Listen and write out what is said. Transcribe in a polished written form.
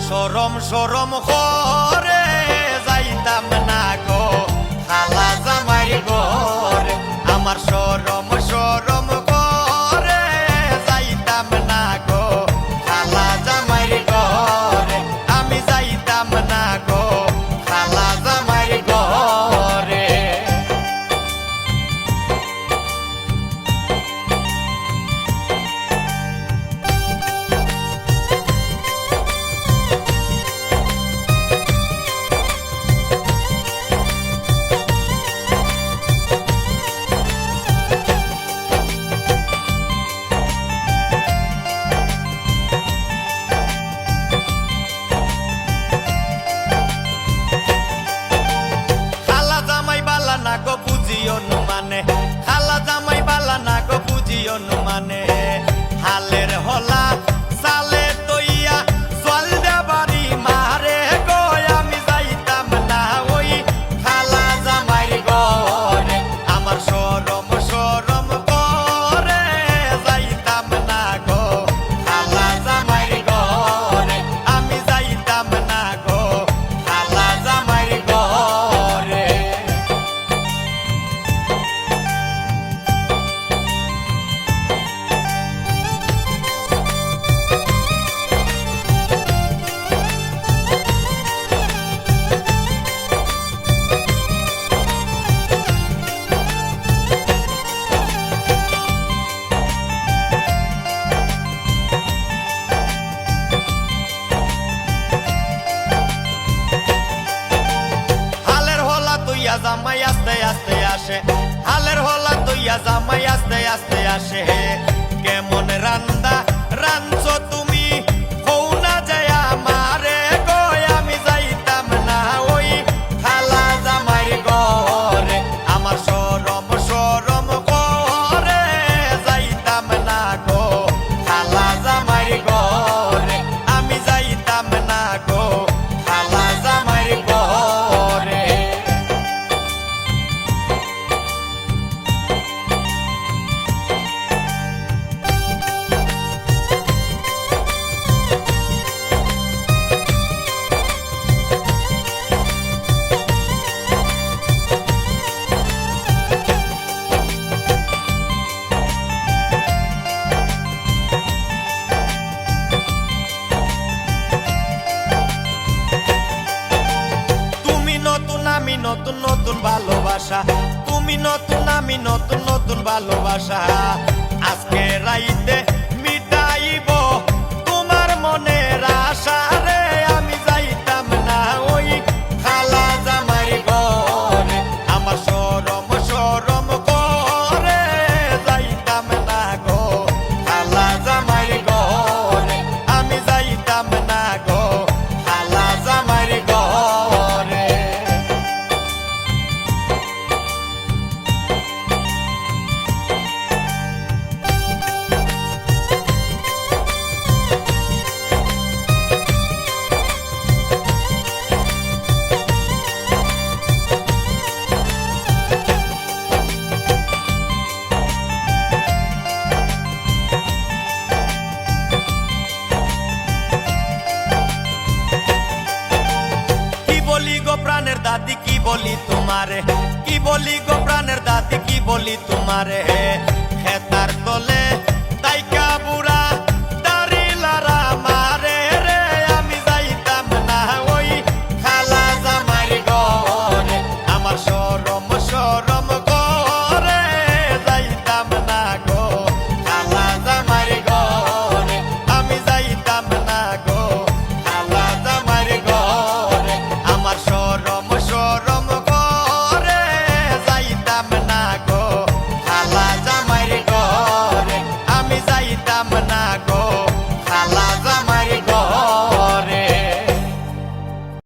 সরম সরম করে যাইতাম না গো খালা জামাই ঘরে আমার সরম সরম করে যাইতাম না গো খালা জামাই ঘরে আমি যাইতাম না গো খালা জামাই ঘরে না গো বুঝিও নু মানে খালা জামাই বালা না গো বুঝিও নু মানে হালের হলা সালে তইয়া জল দেবারি মারে গো আমি যাইতাম না ওই খালা জামাই ঘরে আমার সরম সরম করে যাইতাম না গো খালা জামাই ঘরে আমি যাইতাম না গো খালা জামাই ঘরে জামাই আস্তে আস্তে আসে হালের হলা তৈয়া জামাই আস্তে আস্তে আসে কেমন রান্দা রাঞ্চো তুমি হও না যায় আমারে গো আমি যাইতাম না ওই খালা জামাই ঘরে আমার সরম সরম করে যাইতাম না গো খালা জামাই ঘরে আমি যাইতাম না গো খালা জামাই ঘরে আমি নতুন নতুন ভালোবাসা তুমি নতুন আমি নতুন নতুন ভালোবাসা আজকে রাইতে মিটাইব তোমার মনের আশা রে আমি যাইতাম না ওই খালা জামাই ঘরে আমার সরম সরম করে যাইতাম না গো খালা জামাই ঘরে আমি যাইতাম না গো খালা জামাই ঘরে প্রাণের দাদি কি বলি তোমারে কি বলি গো প্রাণের দাদি কি বলি তোমারে